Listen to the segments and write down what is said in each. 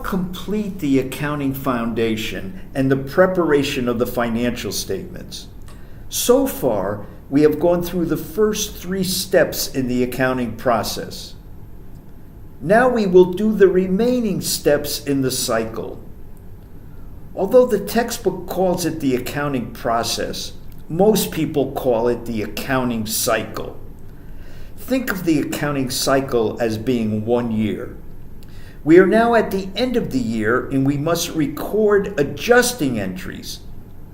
complete the accounting foundation and the preparation of the financial statements. So far, we have gone through the first 3 steps in the accounting process. Now we will do the remaining steps in the cycle. Although the textbook calls it the accounting process, most people call it the accounting cycle. Think of the accounting cycle as being 1 year. We are now at the end of the year and we must record adjusting entries,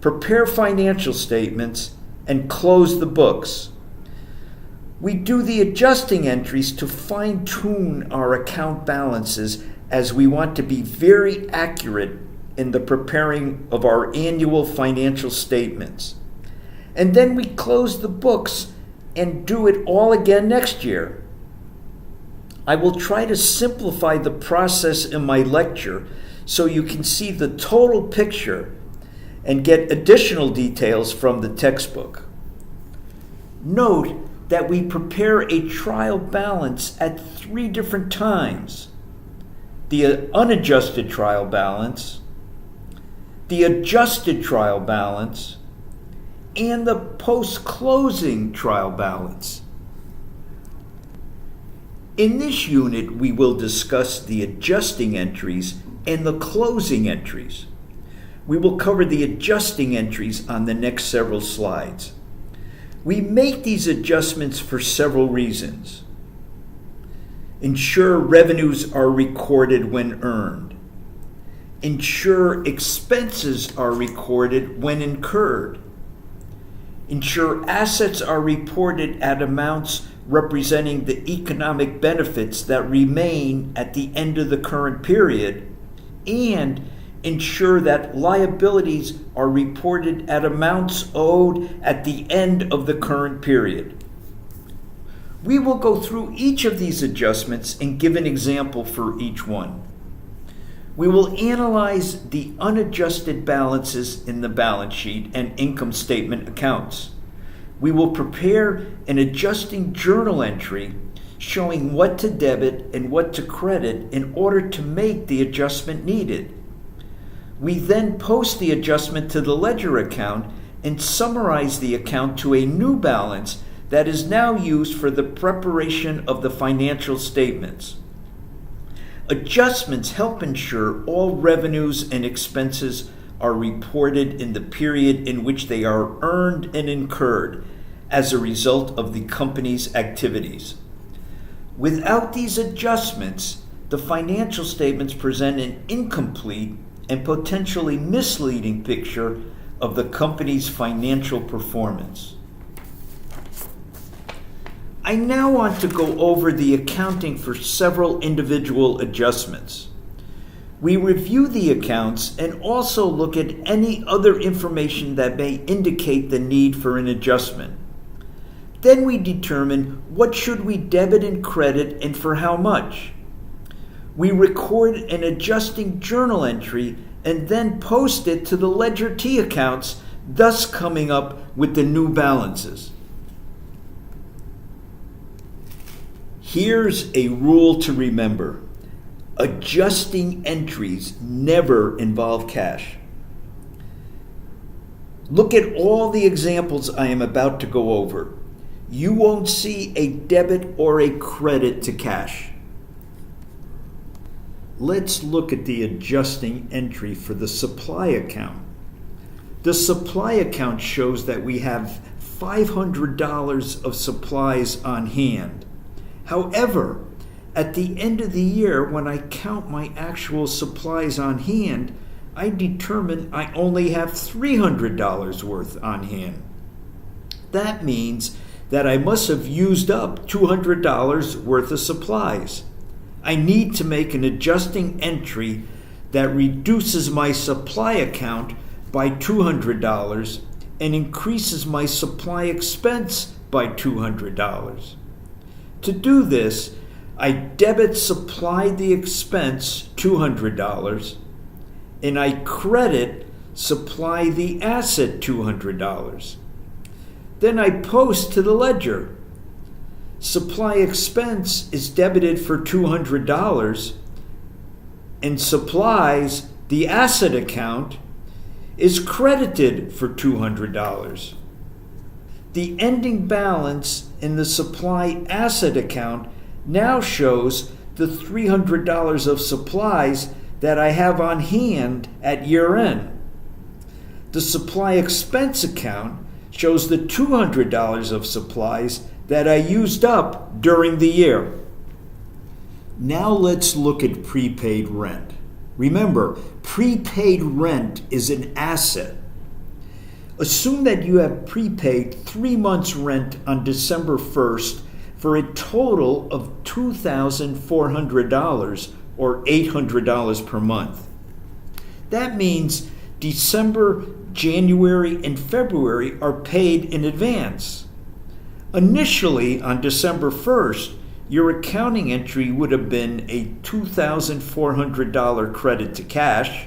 prepare financial statements, and close the books. We do the adjusting entries to fine-tune our account balances as we want to be very accurate in the preparing of our annual financial statements. And then we close the books and do it all again next year. I will try to simplify the process in my lecture so you can see the total picture and get additional details from the textbook. Note that we prepare a trial balance at 3 different times: the unadjusted trial balance, the adjusted trial balance, and the post-closing trial balance. In this unit, we will discuss the adjusting entries and the closing entries. We will cover the adjusting entries on the next several slides. We make these adjustments for several reasons. Ensure revenues are recorded when earned. Ensure expenses are recorded when incurred. Ensure assets are reported at amounts representing the economic benefits that remain at the end of the current period, and ensure that liabilities are reported at amounts owed at the end of the current period. We will go through each of these adjustments and give an example for each one. We will analyze the unadjusted balances in the balance sheet and income statement accounts. We will prepare an adjusting journal entry showing what to debit and what to credit in order to make the adjustment needed. We then post the adjustment to the ledger account and summarize the account to a new balance that is now used for the preparation of the financial statements. Adjustments help ensure all revenues and expenses are reported in the period in which they are earned and incurred as a result of the company's activities. Without these adjustments, the financial statements present an incomplete and potentially misleading picture of the company's financial performance. I now want to go over the accounting for several individual adjustments. We review the accounts and also look at any other information that may indicate the need for an adjustment. Then we determine what should we debit and credit and for how much. We record an adjusting journal entry and then post it to the Ledger T accounts, thus coming up with the new balances. Here's a rule to remember. Adjusting entries never involve cash. Look at all the examples I am about to go over. You won't see a debit or a credit to cash. Let's look at the adjusting entry for the supply account. The supply account shows that we have $500 of supplies on hand. However, at the end of the year, when I count my actual supplies on hand, I determine I only have $300 worth on hand. That means that I must have used up $200 worth of supplies. I need to make an adjusting entry that reduces my supply account by $200 and increases my supply expense by $200. To do this, I debit supply the expense $200 and I credit supply the asset $200. Then I post to the ledger. Supply expense is debited for $200 In supplies, the asset account is credited for $200. The ending balance in the supply asset account now shows the $300 of supplies that I have on hand at year end. The supply expense account shows the $200 of supplies that I used up during the year. Now let's look at prepaid rent. Remember, prepaid rent is an asset. Assume that you have prepaid 3 months' rent on December 1st for a total of $2,400 or $800 per month. That means December, January, and February are paid in advance. Initially, on December 1st, your accounting entry would have been a $2,400 credit to cash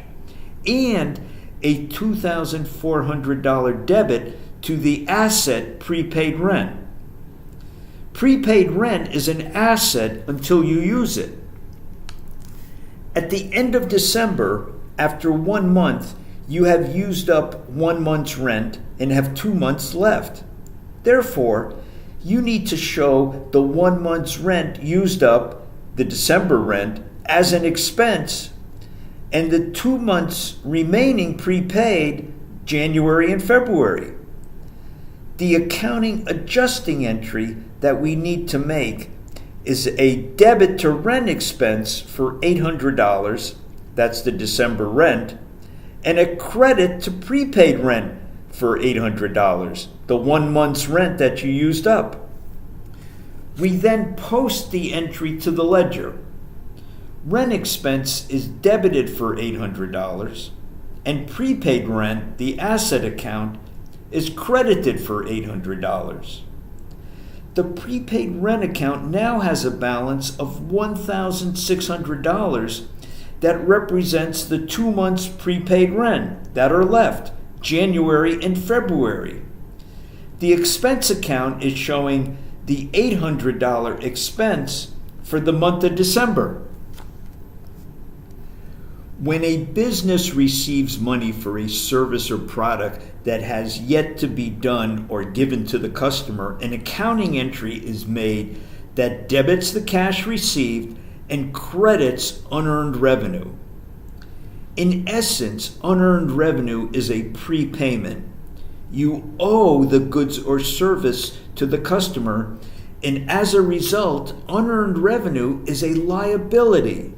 and a $2,400 debit to the asset prepaid rent. Prepaid rent is an asset until you use it. At the end of December, after 1 month, you have used up 1 month's rent and have 2 months left. Therefore, you need to show the 1 month's rent used up, the December rent, as an expense, and the 2 months remaining prepaid, January and February. The accounting adjusting entry that we need to make is a debit to rent expense for $800, that's the December rent, and a credit to prepaid rent for $800, the 1 month's rent that you used up. We then post the entry to the ledger. Rent expense is debited for $800, and prepaid rent, the asset account, is credited for $800. The prepaid rent account now has a balance of $1,600 that represents the 2 months prepaid rent that are left, January and February. The expense account is showing the $800 expense for the month of December. When a business receives money for a service or product that has yet to be done or given to the customer, an accounting entry is made that debits the cash received and credits unearned revenue. In essence, unearned revenue is a prepayment. You owe the goods or service to the customer, and as a result, unearned revenue is a liability.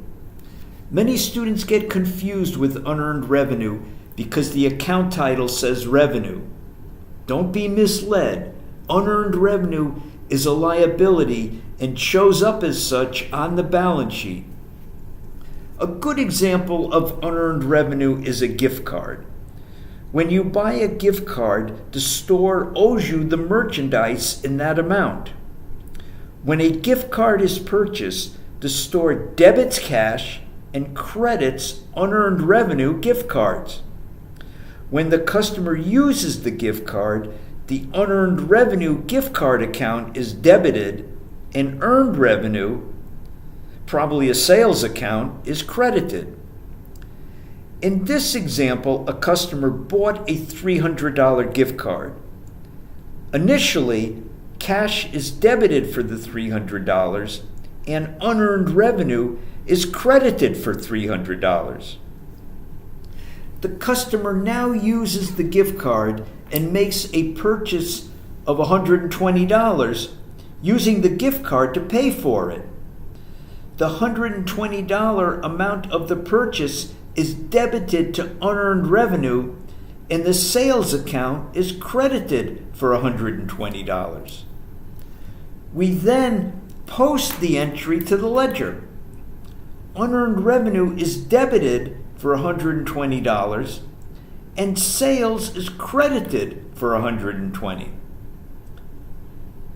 Many students get confused with unearned revenue because the account title says revenue. Don't be misled. Unearned revenue is a liability and shows up as such on the balance sheet. A good example of unearned revenue is a gift card. When you buy a gift card, the store owes you the merchandise in that amount. When a gift card is purchased, the store debits cash and credits unearned revenue gift cards. When the customer uses the gift card, the unearned revenue gift card account is debited and earned revenue, probably a sales account, is credited. In this example, a customer bought a $300 gift card. Initially, cash is debited for the $300 and unearned revenue is credited for $300. The customer now uses the gift card and makes a purchase of $120 using the gift card to pay for it. The $120 amount of the purchase is debited to unearned revenue and the sales account is credited for $120. We then post the entry to the ledger. Unearned revenue is debited for $120 and sales is credited for $120.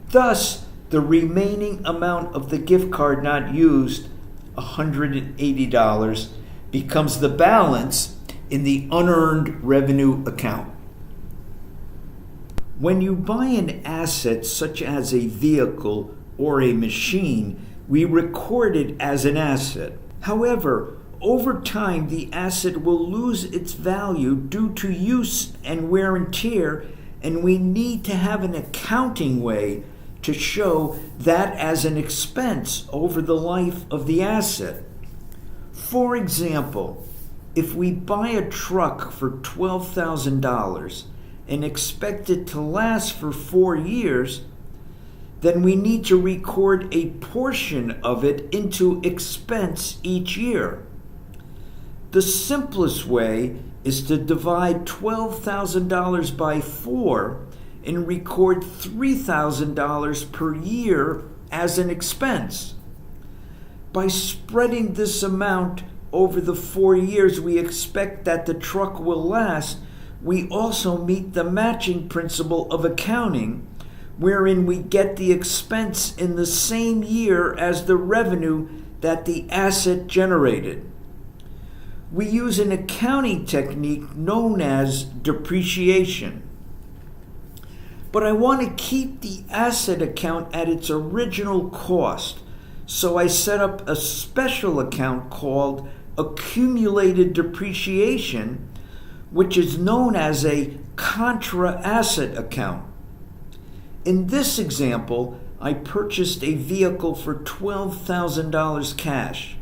Thus, the remaining amount of the gift card not used, $180, becomes the balance in the unearned revenue account. When you buy an asset such as a vehicle or a machine, we record it as an asset. However, over time the asset will lose its value due to use and wear and tear, and we need to have an accounting way to show that as an expense over the life of the asset. For example, if we buy a truck for $12,000 and expect it to last for 4 years, then we need to record a portion of it into expense each year. The simplest way is to divide $12,000 by 4 and record $3,000 per year as an expense. By spreading this amount over the 4 years we expect that the truck will last, we also meet the matching principle of accounting, wherein we get the expense in the same year as the revenue that the asset generated. We use an accounting technique known as depreciation. But I want to keep the asset account at its original cost, so I set up a special account called accumulated depreciation, which is known as a contra asset account. In this example, I purchased a vehicle for $12,000 cash.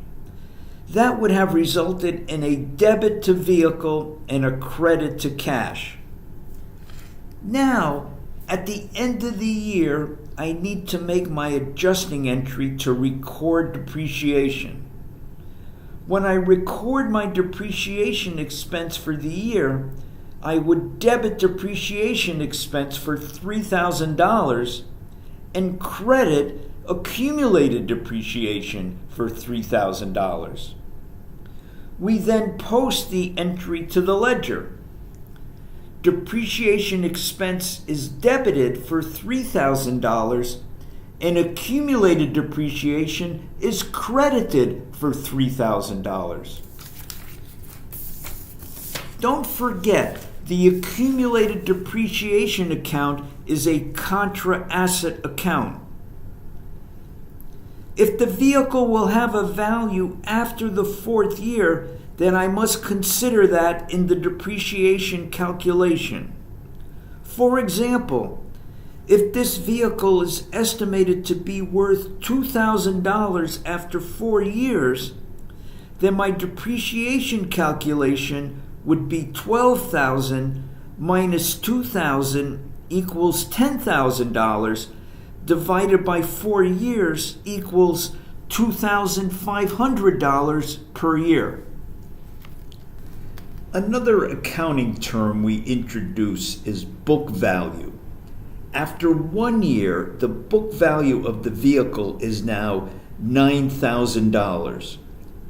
That would have resulted in a debit to vehicle and a credit to cash. Now, at the end of the year, I need to make my adjusting entry to record depreciation. When I record my depreciation expense for the year, I would debit depreciation expense for $3,000 and credit accumulated depreciation for $3,000. We then post the entry to the ledger. Depreciation expense is debited for $3,000 and accumulated depreciation is credited for $3,000. Don't forget, the accumulated depreciation account is a contra asset account. If the vehicle will have a value after the 4th year, then I must consider that in the depreciation calculation. For example, if this vehicle is estimated to be worth $2,000 after 4 years, then my depreciation calculation would be $12,000 minus $2,000 equals $10,000, divided by 4 years equals $2,500 per year. Another accounting term we introduce is book value. After 1 year, the book value of the vehicle is now $9,000,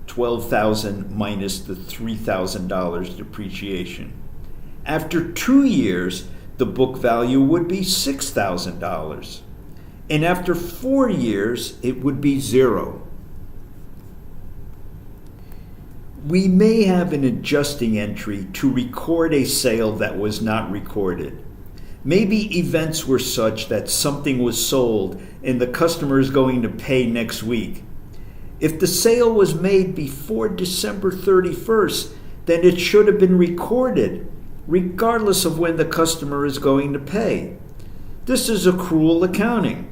$12,000 minus the $3,000 depreciation. After 2 years, the book value would be $6,000. And after 4 years, it would be $0. We may have an adjusting entry to record a sale that was not recorded. Maybe events were such that something was sold and the customer is going to pay next week. If the sale was made before December 31st, then it should have been recorded, regardless of when the customer is going to pay. This is accrual accounting.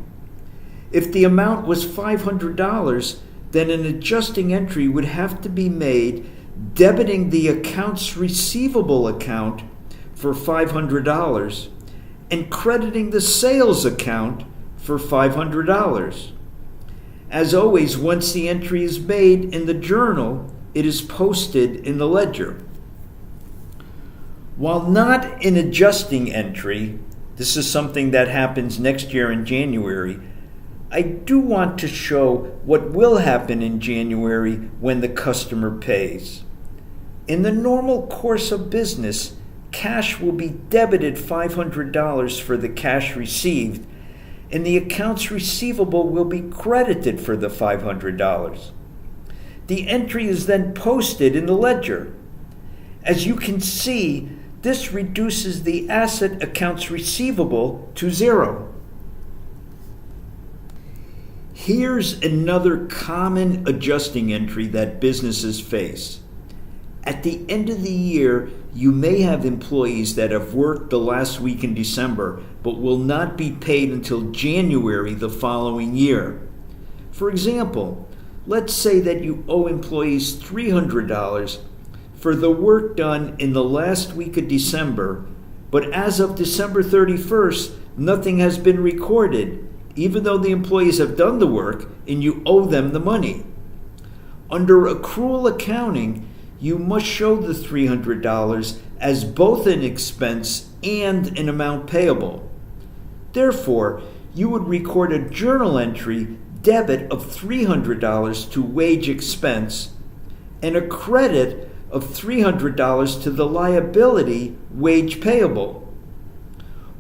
If the amount was $500, then an adjusting entry would have to be made debiting the accounts receivable account for $500 and crediting the sales account for $500. As always, once the entry is made in the journal, it is posted in the ledger. While not an adjusting entry, this is something that happens next year in January, I do want to show what will happen in January when the customer pays. In the normal course of business, cash will be debited $500 for the cash received, and the accounts receivable will be credited for the $500. The entry is then posted in the ledger. As you can see, this reduces the asset accounts receivable to $0. Here's another common adjusting entry that businesses face. At the end of the year, you may have employees that have worked the last week in December but will not be paid until January the following year. For example, let's say that you owe employees $300 for the work done in the last week of December, but as of December 31st, nothing has been recorded, even though the employees have done the work and you owe them the money. Under accrual accounting, you must show the $300 as both an expense and an amount payable. Therefore, you would record a journal entry debit of $300 to wage expense and a credit of $300 to the liability wage payable.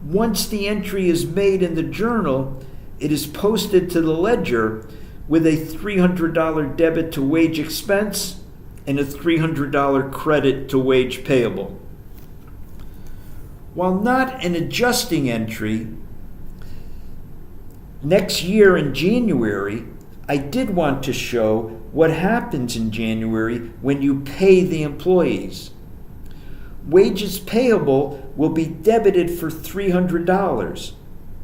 Once the entry is made in the journal, it is posted to the ledger with a $300 debit to wage expense and a $300 credit to wage payable. While not an adjusting entry, next year in January, I did want to show what happens in January when you pay the employees. Wages payable will be debited for $300.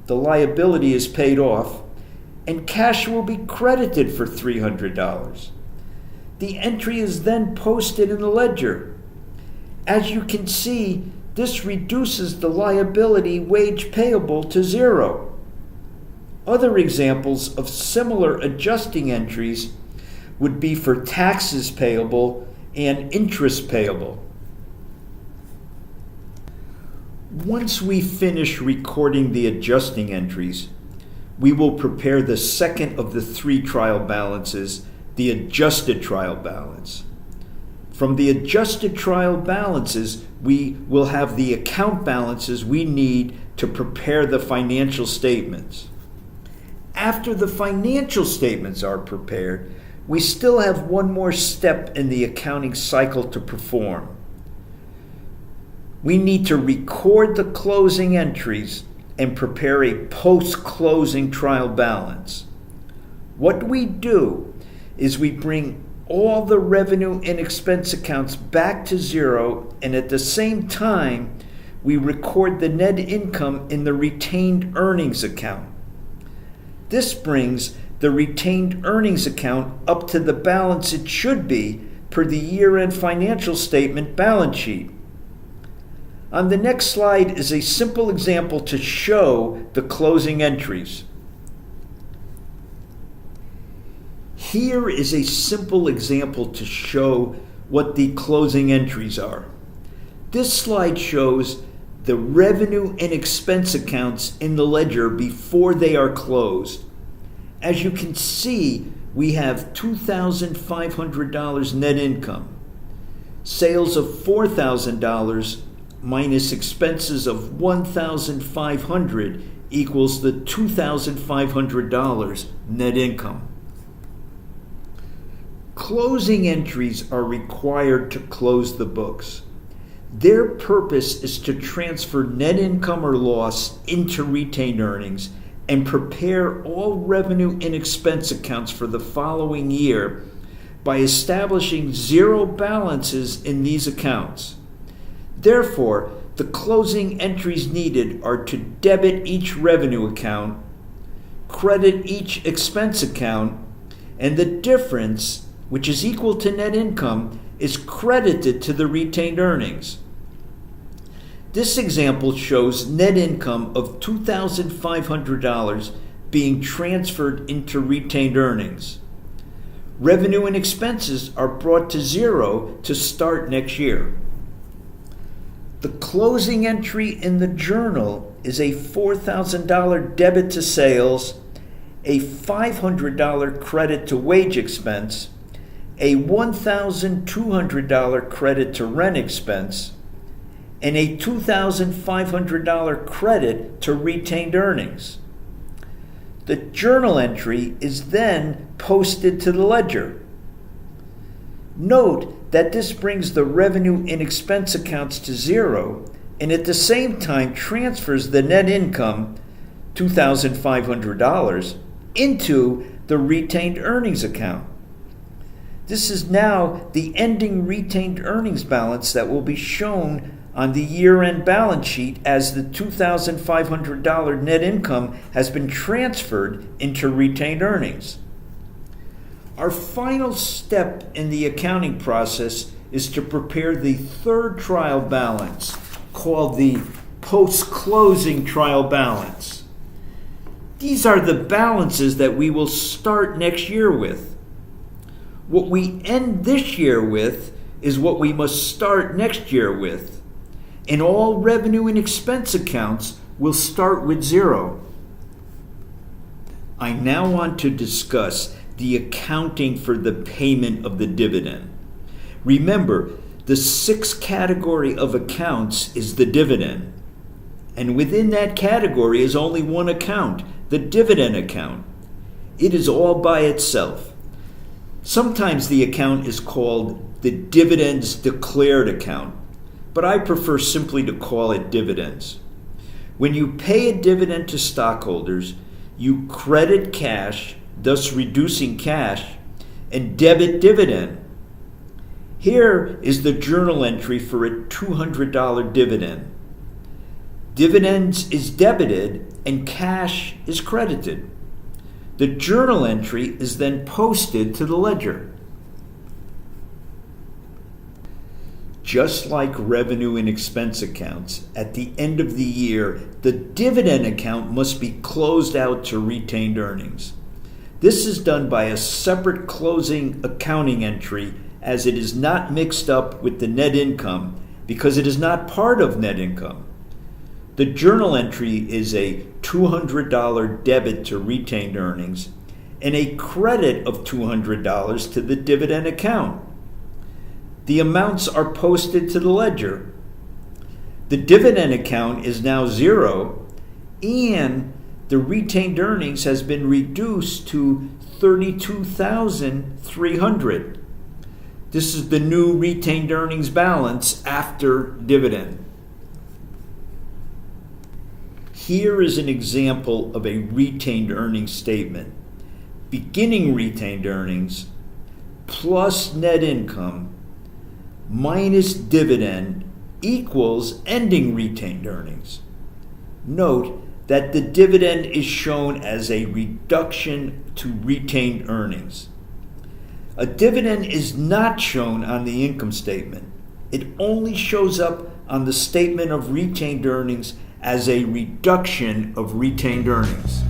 The liability is paid off, and cash will be credited for $300. The entry is then posted in the ledger. As you can see, this reduces the liability wage payable to zero. Other examples of similar adjusting entries would be for taxes payable and interest payable. Once we finish recording the adjusting entries, we will prepare the second of the three trial balances, the adjusted trial balance. From the adjusted trial balances, we will have the account balances we need to prepare the financial statements. After the financial statements are prepared, we still have one more step in the accounting cycle to perform. We need to record the closing entries and prepare a post-closing trial balance. What we do is we bring all the revenue and expense accounts back to zero, and at the same time, we record the net income in the retained earnings account. This brings the retained earnings account up to the balance it should be per the year-end financial statement balance sheet. On the next slide is a simple example to show the closing entries. Here is a simple example to show what the closing entries are. This slide shows the revenue and expense accounts in the ledger before they are closed. As you can see, we have $2,500 net income, sales of $4,000 minus expenses of $1,500 equals the $2,500 net income. Closing entries are required to close the books. Their purpose is to transfer net income or loss into retained earnings and prepare all revenue and expense accounts for the following year by establishing zero balances in these accounts. Therefore, the closing entries needed are to debit each revenue account, credit each expense account, and the difference, which is equal to net income, is credited to the retained earnings. This example shows net income of $2,500 being transferred into retained earnings. Revenue and expenses are brought to zero to start next year. The closing entry in the journal is a $4,000 debit to sales, a $500 credit to wage expense, a $1,200 credit to rent expense, and a $2,500 credit to retained earnings. The journal entry is then posted to the ledger. Note that this brings the revenue and expense accounts to zero and at the same time transfers the net income, $2,500, into the retained earnings account. This is now the ending retained earnings balance that will be shown on the year-end balance sheet as the $2,500 net income has been transferred into retained earnings. Our final step in the accounting process is to prepare the third trial balance, called the post-closing trial balance. These are the balances that we will start next year with. What we end this year with is what we must start next year with. And all revenue and expense accounts will start with 0. I now want to discuss the accounting for the payment of the dividend. Remember, the 6th category of accounts is the dividend. And within that category is only one account, the dividend account. It is all by itself. Sometimes the account is called the dividends declared account, but I prefer simply to call it dividends. When you pay a dividend to stockholders, you credit cash, thus reducing cash, and debit dividend. Here is the journal entry for a $200 dividend. Dividends is debited and cash is credited. The journal entry is then posted to the ledger. Just like revenue and expense accounts, at the end of the year, the dividend account must be closed out to retained earnings. This is done by a separate closing accounting entry, as it is not mixed up with the net income because it is not part of net income. The journal entry is a $200 debit to retained earnings and a credit of $200 to the dividend account. The amounts are posted to the ledger. The dividend account is now 0, and the retained earnings has been reduced to $32,300. This is the new retained earnings balance after dividend. Here is an example of a retained earnings statement. Beginning retained earnings plus net income minus dividend equals ending retained earnings. Note that the dividend is shown as a reduction to retained earnings. A dividend is not shown on the income statement. It only shows up on the statement of retained earnings as a reduction of retained earnings.